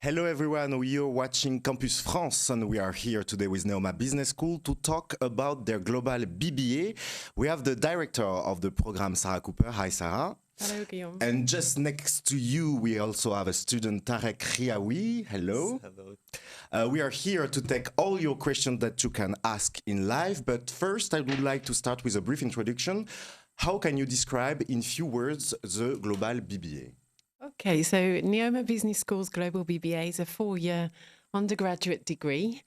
Hello everyone, we are watching Campus France and we are here today with Neoma Business School to talk about their global BBA. We have the director of the program, Sarah Cooper. Hi Sarah. Hello Guillaume. And just next to you, we also have a student, Tarek Riawi. Hello. Hello. We are here to take all your questions that you can ask in live, but first I would like to start with a brief introduction. How can you describe in few words the global BBA? Okay, so Neoma Business School's Global BBA is a 4-year undergraduate degree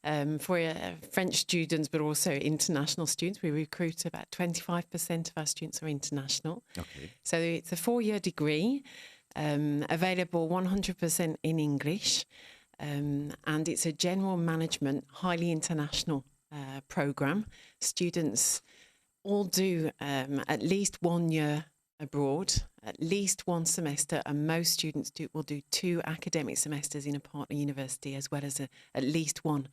for French students, but also international students. We recruit about 25% of our students are international. Okay. So it's a 4-year degree, available 100% in English, and it's a general management, highly international program. Students all do at least 1 year abroad, at least one semester, and most students will do 2 academic semesters in a partner university, as well as at least one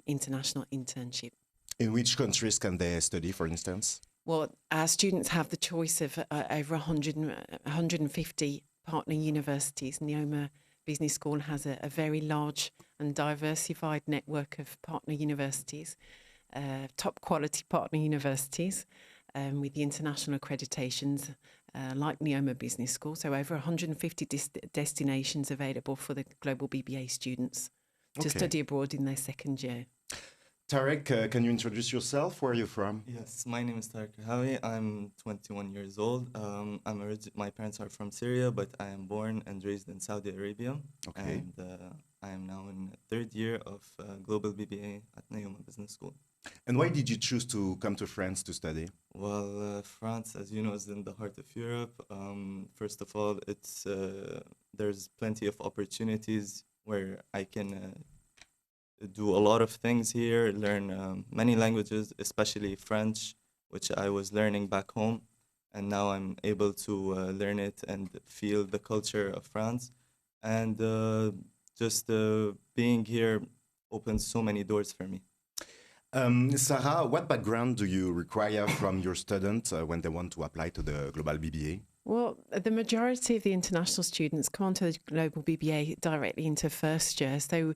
international internship. In which countries can they study, for instance? Well, our students have the choice of over 150 partner universities. Neoma Business School has a very large and diversified network of partner universities, top quality partner universities, with the international accreditations like Neoma Business School. So over 150 destinations available for the global BBA students to study abroad in their 2nd year. Tarek, can you introduce yourself? Where are you from? Yes, my name is Tarek Riawi. I'm 21 years old. My parents are from Syria, but I am born and raised in Saudi Arabia. Okay. And I am now in the 3rd year of Global BBA at Neoma Business School. And why did you choose to come to France to study? Well, France, as you know, is in the heart of Europe. First of all, there's plenty of opportunities where I can do a lot of things here, learn many languages, especially French, which I was learning back home. And now I'm able to learn it and feel the culture of France. And just being here opens so many doors for me. Sarah, what background do you require from your students when they want to apply to the Global BBA? Well, the majority of the international students come onto the Global BBA directly into 1st year, so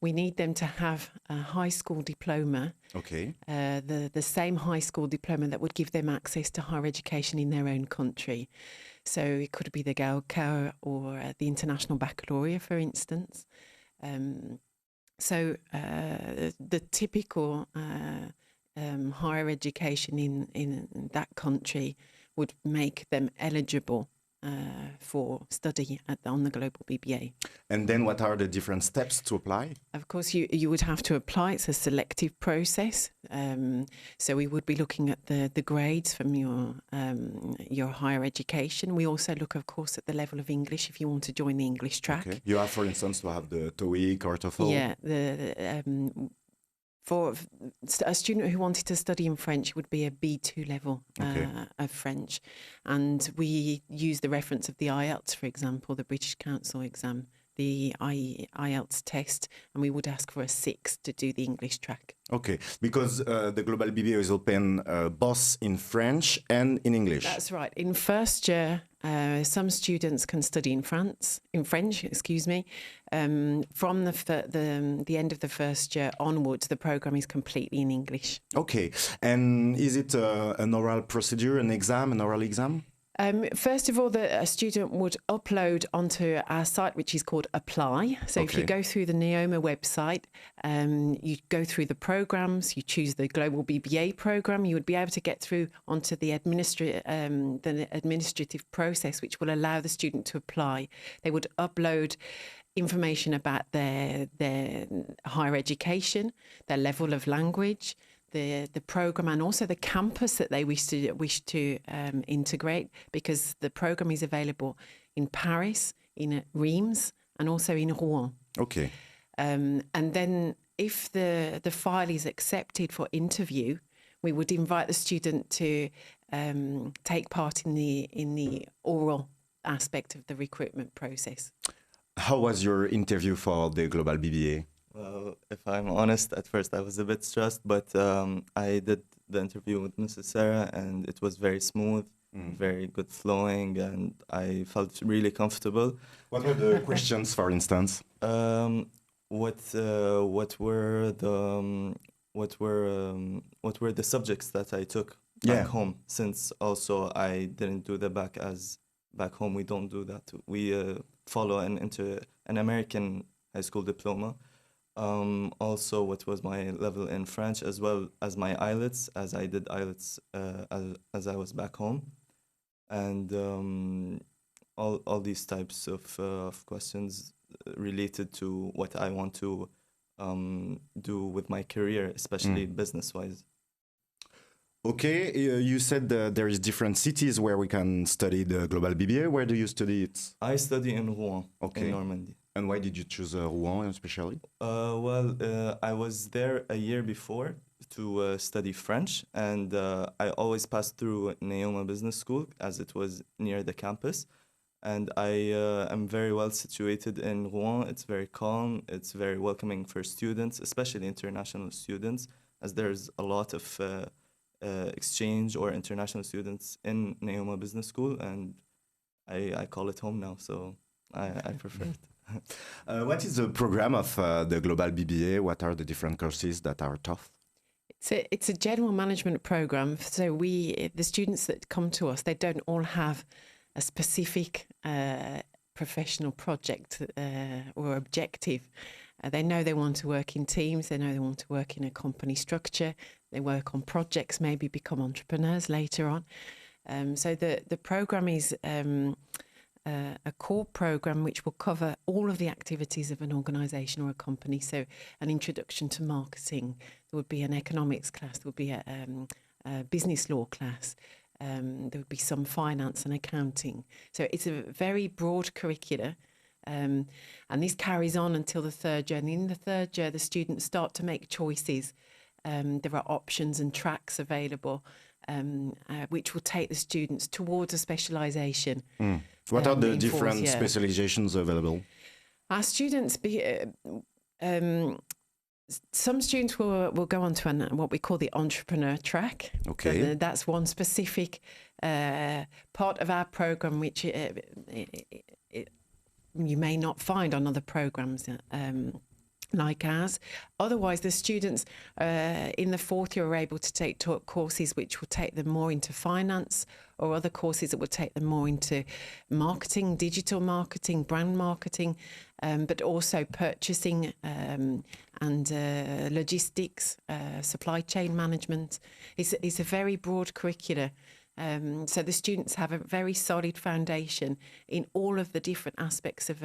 we need them to have a high school diploma, Okay. the same high school diploma that would give them access to higher education in their own country. So it could be the Gaokao or the International Baccalaureate, for instance. So the typical higher education in that country would make them eligible for study on the Global BBA. And then what are the different steps to apply? Of course, you would have to apply. It's a selective process. So we would be looking at the grades from your higher education. We also look, of course, at the level of English if you want to join the English track. Okay. You have, for instance, to have the TOEIC or TOEFL? Yeah, for a student who wanted to study in French, it would be a B2 level of French. And we use the reference of the IELTS, for example, the British Council exam, the IELTS test, and we would ask for a 6 to do the English track. Okay, because the Global BBA is open both in French and in English. That's right. In 1st year, some students can study in French, excuse me. From the end of the 1st year onwards, the program is completely in English. Okay, and is it an oral procedure, an oral exam? First of all, a student would upload onto our site, which is called Apply. So if you go through the Neoma website, you go through the programs, you choose the Global BBA program, you would be able to get through onto the administrative process, which will allow the student to apply. They would upload information about their higher education, their level of language, the program, and also the campus that they wish to integrate, because the program is available in Paris, in Reims, and also in Rouen. Okay. And then if the file is accepted for interview, we would invite the student to take part in the oral aspect of the recruitment process. How was your interview for the Global BBA? Well, if I'm honest, at first I was a bit stressed, but I did the interview with Mrs. Sarah and it was very smooth. very good flowing, and I felt really comfortable. What were the questions, for instance? What were the what were the subjects that I took back home? Since also I didn't do the back, as back home we don't do that. We follow an American high school diploma. Also, what was my level in French, as well as my IELTS, as I did IELTS as I was back home, and all these types of questions related to what I want to do with my career, especially business-wise. Okay, you said there is different cities where we can study the global BBA. Where do you study it? I study in Rouen, in Normandy. And why did you choose Rouen especially? I was there a year before to study French, and I always passed through Neoma Business School as it was near the campus. And I am very well situated in Rouen. It's very calm. It's very welcoming for students, especially international students, as there's a lot of exchange or international students in Neoma Business School, and I call it home now, so I prefer it. What is the program of the Global BBA? What are the different courses that are tough? It's a general management program. So the students that come to us, they don't all have a specific professional project or objective. They know they want to work in teams. They know they want to work in a company structure. They work on projects, maybe become entrepreneurs later on. So the program is a core program which will cover all of the activities of an organisation or a company. So an introduction to marketing. There would be an economics class. There would be a business law class. There would be some finance and accounting. So it's a very broad curricula. And this carries on until the third year. And in the third year, the students start to make choices. There are options and tracks available, which will take the students towards a specialisation. What are the different specializations available? Our students, some students will go on to what we call the entrepreneur track. Okay. So that's one specific part of our programme, which you may not find on other programmes like ours. Otherwise, the students in the fourth year are able to take courses which will take them more into finance, or other courses that will take them more into marketing, digital marketing, brand marketing, but also purchasing and logistics, supply chain management. It's a very broad curricula. So the students have a very solid foundation in all of the different aspects of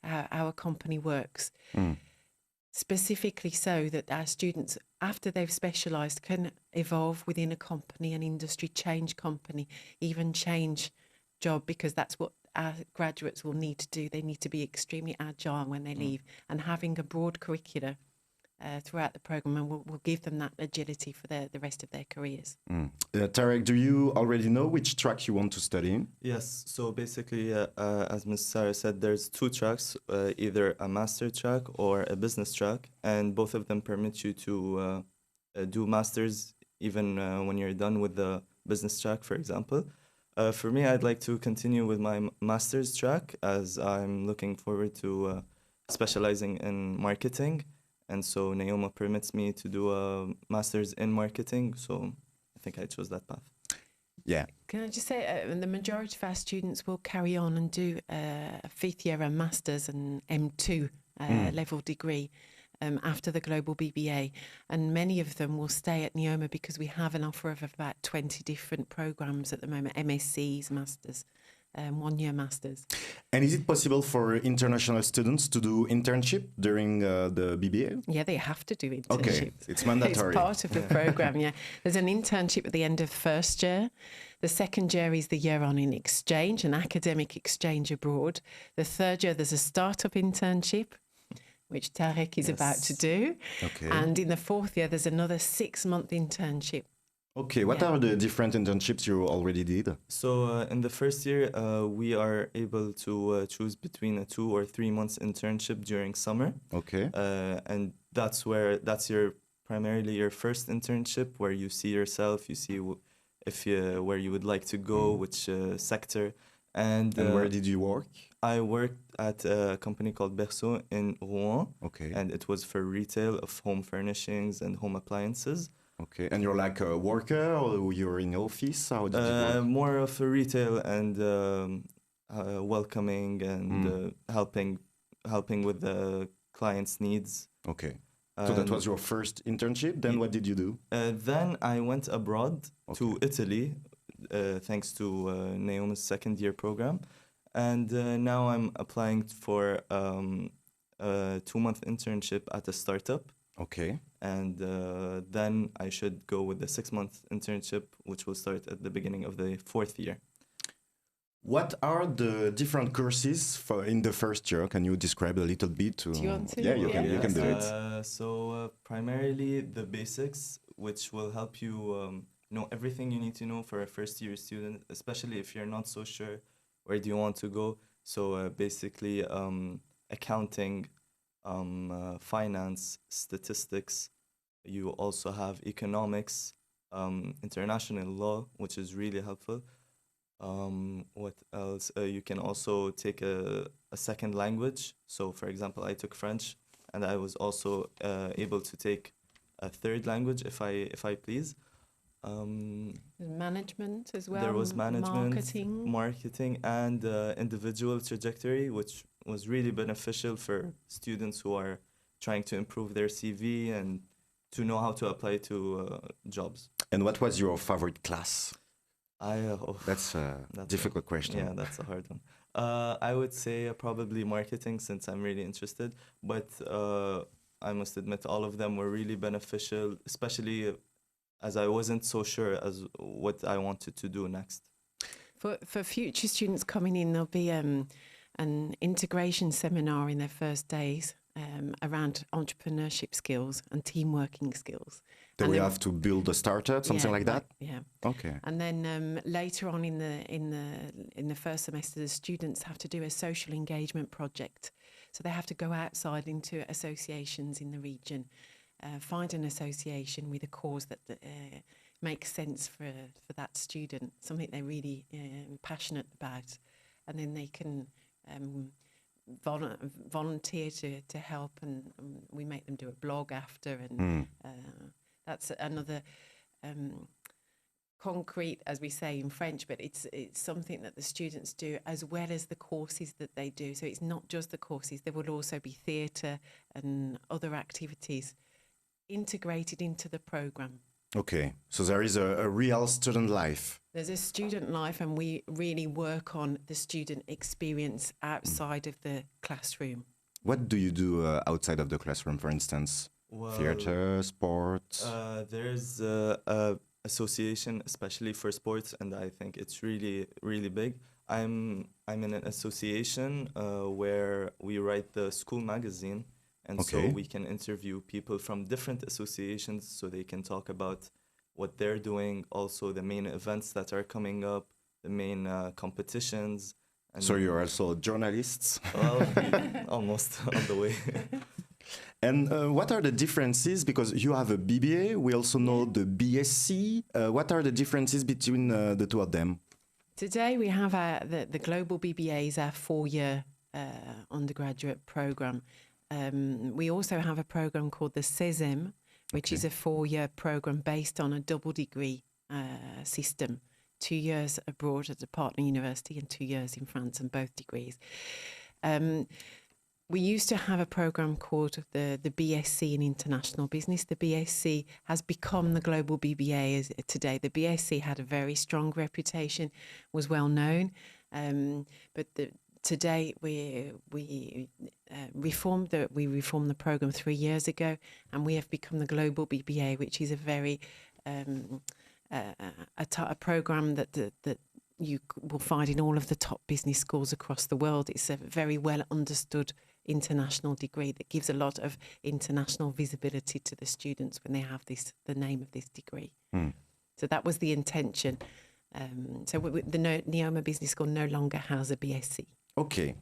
how our company works. Specifically so that our students, after they've specialised, can evolve within a company, an industry, change company, even change job, because that's what our graduates will need to do. They need to be extremely agile when they leave, and having a broad curricula throughout the programme and will give them that agility for the rest of their careers. Tarek, do you already know which track you want to study in? Yes, so basically, as Ms. Sarah said, there's two tracks, either a master track or a business track, and both of them permit you to do masters even when you're done with the business track, for example. For me, I'd like to continue with my master's track, as I'm looking forward to specializing in marketing. And so Neoma permits me to do a master's in marketing, so I think I chose that path. Yeah. Can I just say, the majority of our students will carry on and do a fifth year, a master's and M2 level degree after the global BBA. And many of them will stay at Neoma because we have an offer of about 20 different programs at the moment, MSCs, masters. 1 year masters. And is it possible for international students to do internship during the BBA? Yeah, they have to do internships. Okay, it's mandatory. It's part of the program, yeah. There's an internship at the end of first year. The second year is the year on in exchange, an academic exchange abroad. The third year, there's a startup internship, which Tarek is about to do. Okay. And in the fourth year, there's another 6-month internship. Okay, what are the different internships you already did? So in the first year, we are able to choose between a 2 or 3 months internship during summer. Okay. And that's primarily your first internship, where you see yourself, you see if you, where you would like to go, which sector. And where did you work? I worked at a company called Berceau in Rouen. Okay. And it was for retail of home furnishings and home appliances. Okay. And you're like a worker, or you're in office? How did you work? More of a retail and welcoming and helping with the clients' needs. Okay. So that was your first internship. Then what did you do? Then I went abroad to Italy, thanks to Neoma's second year program. And now I'm applying for a 2-month internship at a startup. Okay. And then I should go with the 6-month internship, which will start at the beginning of the 4th year. What are the different courses in the first year? Can you describe a little bit? Do you want to? Yeah, you can do it. So primarily the basics, which will help you know everything you need to know for a first-year student, especially if you're not so sure where do you want to go. So basically accounting, finance, statistics. You also have economics, international law, which is really helpful. What else? You can also take a second language. So, for example, I took French, and I was also able to take a third language if I please. Management as well. There was management, marketing, and individual trajectory, which was really beneficial for students who are trying to improve their CV and to know how to apply to jobs. And what was your favorite class? That's a difficult question. Yeah, that's a hard one. I would say probably marketing, since I'm really interested. But I must admit, all of them were really beneficial, especially as I wasn't so sure as what I wanted to do next. For future students coming in, there'll be an integration seminar in their first days around entrepreneurship skills and team working skills. Do we have to build a startup, something like that? Yeah. Okay. And then later on in the first semester, the students have to do a social engagement project. So they have to go outside into associations in the region, find an association with a cause that makes sense for that student, something they're really passionate about, and then they can volunteer to help, and we make them do a blog after, and that's another concrete, as we say in French, but it's something that the students do as well as the courses that they do. So it's not just the courses, there will also be theatre and other activities integrated into the programme. Okay, so there is a real student life. There's a student life, and we really work on the student experience outside of the classroom. What do you do outside of the classroom, for instance? Well, theater, sports? There's a association, especially for sports, and I think it's really, really big. I'm in an association where we write the school magazine, and so we can interview people from different associations so they can talk about what they're doing, also the main events that are coming up, the main competitions. And so you're also journalists? Well, almost on the way. And what are the differences? Because you have a BBA, we also know the BSc. What are the differences between the two of them? Today we have the Global BBA is our 4-year undergraduate program. We also have a program called the CESM, which is a 4-year program based on a double degree system. 2 years abroad at a partner university and 2 years in France, and both degrees. We used to have a program called the BSc in International Business. The BSc has become the Global BBA today. The BSc had a very strong reputation, was well known, but today we reformed the program 3 years ago, and we have become the Global BBA, which is a very a program that you will find in all of the top business schools across the world. It's a very well understood international degree that gives a lot of international visibility to the students when they have the name of this degree. So that was the intention. So the Neoma Business School no longer has a BSc. Okay.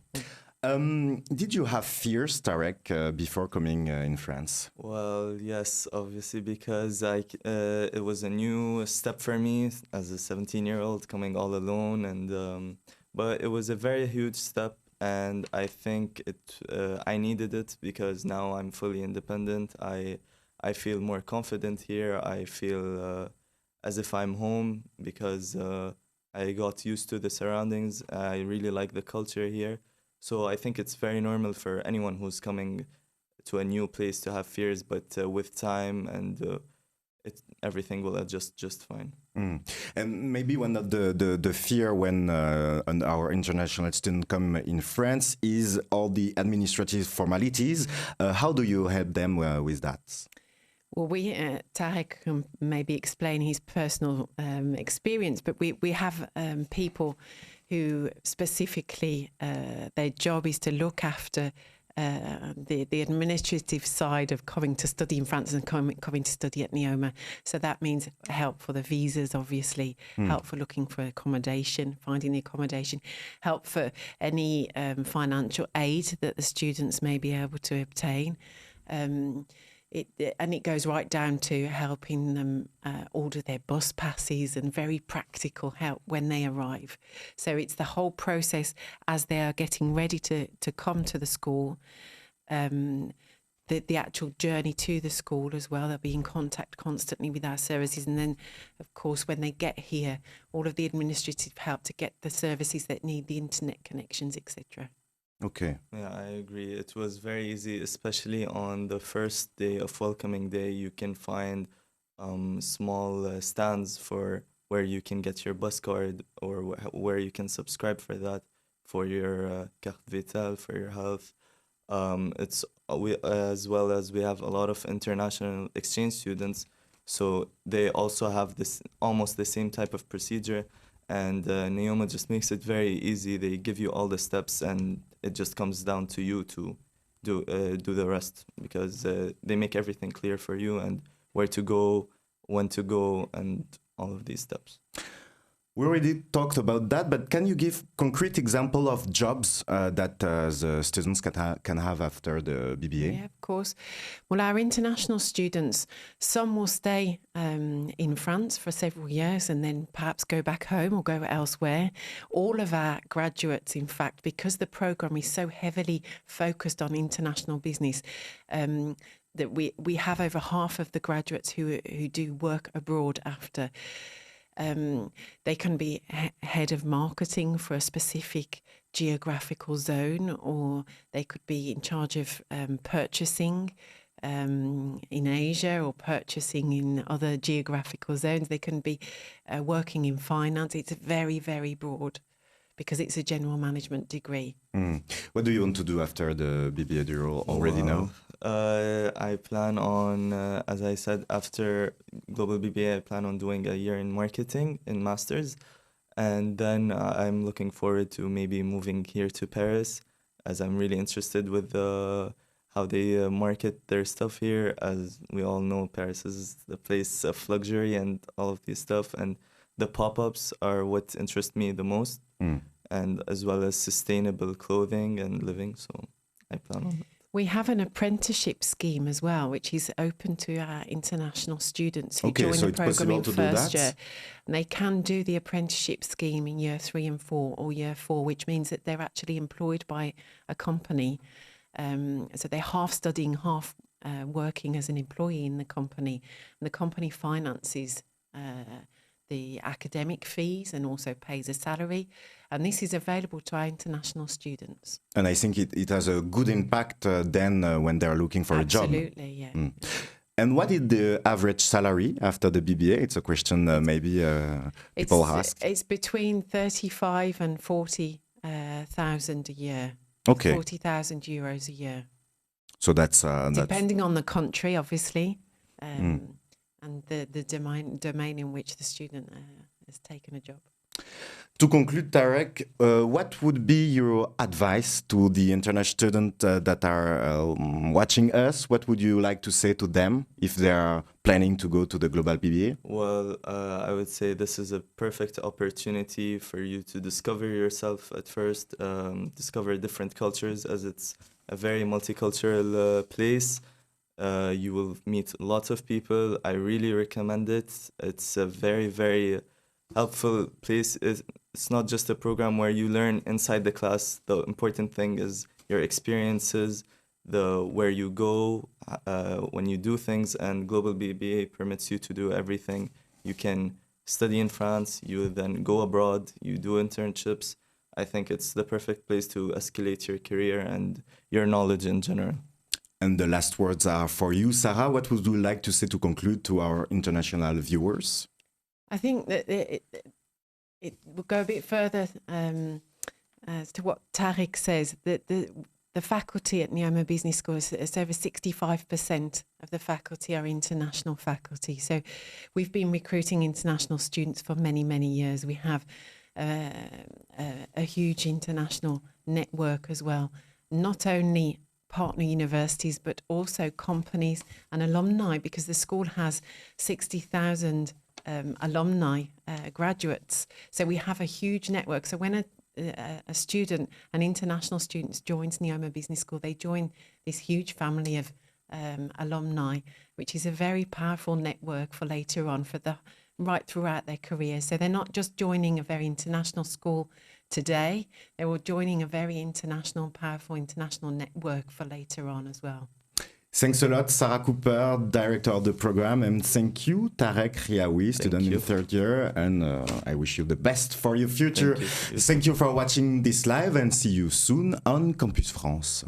Did you have fears, Tarek, before coming in France? Well, yes, obviously, because it was a new step for me as a 17-year-old coming all alone, and but it was a very huge step, and I think I needed it because now I'm fully independent. I feel more confident here. I feel as if I'm home because I got used to the surroundings. I really like the culture here. So I think it's very normal for anyone who's coming to a new place to have fears, but with time and everything will adjust just fine. And maybe one of the fear when our international students come in France is all the administrative formalities. How do you help them with that? Well, Tarek can maybe explain his personal experience, but we have people who specifically their job is to look after the administrative side of coming to study in France and coming to study at Neoma. So that means help for the visas, obviously, help for looking for accommodation, finding the accommodation, help for any financial aid that the students may be able to obtain. It goes right down to helping them order their bus passes and very practical help when they arrive. So it's the whole process as they are getting ready to come to the school, the actual journey to the school as well. They'll be in contact constantly with our services. And then, of course, when they get here, all of the administrative help to get the services that need, the internet connections, etc. Okay. Yeah, I agree. It was very easy, especially on the first day of welcoming day. You can find small stands for where you can get your bus card or where you can subscribe for that, for your carte vitale, for your health. As well as we have a lot of international exchange students, so they also have this almost the same type of procedure. And Neoma just makes it very easy. They give you all the steps, and it just comes down to you to do the rest, because they make everything clear for you and where to go, when to go, and all of these steps. We already talked about that, but can you give concrete example of jobs that the students can have after the BBA? Yeah, of course. Well, our international students, some will stay in France for several years and then perhaps go back home or go elsewhere. All of our graduates, in fact, because the programme is so heavily focused on international business, that we have over half of the graduates who do work abroad after. They can be head of marketing for a specific geographical zone, or they could be in charge of purchasing in Asia or purchasing in other geographical zones. They can be working in finance. It's very, very broad because it's a general management degree. What do you want to do after the BBA? Do you already know? I plan on, as I said, after Global BBA, I plan on doing a year in marketing in Masters. And then I'm looking forward to maybe moving here to Paris, as I'm really interested with how they market their stuff here. As we all know, Paris is the place of luxury and all of these stuff. And the pop-ups are what interest me the most, and as well as sustainable clothing and living. So I plan on that. We have an apprenticeship scheme as well, which is open to our international students who join the programme in first year. And they can do the apprenticeship scheme in year 3 and 4 or year 4, which means that they're actually employed by a company. So they're half studying, half working as an employee in the company. And the company finances the academic fees and also pays a salary. And this is available to our international students. And I think it has a good impact then when they're looking for a job. Absolutely, yeah. And what is the average salary after the BBA? It's a question maybe people ask. It's between 35 and 40,000 a year. Okay. 40,000 euros a year. So that's depending on the country, obviously, and the domain in which the student has taken a job. To conclude, Tarek, what would be your advice to the international students that are watching us? What would you like to say to them if they are planning to go to the Global BBA? Well, I would say this is a perfect opportunity for you to discover yourself at first, discover different cultures, as it's a very multicultural place. You will meet lots of people. I really recommend it. It's a very, very helpful place. It's not just a program where you learn inside the class. The important thing is your experiences, where you go when you do things, and Global BBA permits you to do everything. You can study in France, you then go abroad, you do internships. I think it's the perfect place to escalate your career and your knowledge in general. And the last words are for you, Sarah. What would you like to say to conclude to our international viewers? I think that it will go a bit further as to what Tarek says, that the faculty at Neoma Business School, it's over 65% of the faculty are international faculty. So we've been recruiting international students for many, many years. We have a huge international network as well, not only partner universities, but also companies and alumni, because the school has 60,000 alumni, graduates. So we have a huge network. So when a student, an international student, joins Neoma Business School, they join this huge family of alumni, which is a very powerful network for later on, for right throughout their career. So they're not just joining a very international school today, they were joining a very international, powerful international network for later on as well. Thanks a lot, Sarah Cooper, director of the program, and thank you, Tarek Riaoui, student in third year, and I wish you the best for your future. Thank you for watching this live, and see you soon on Campus France.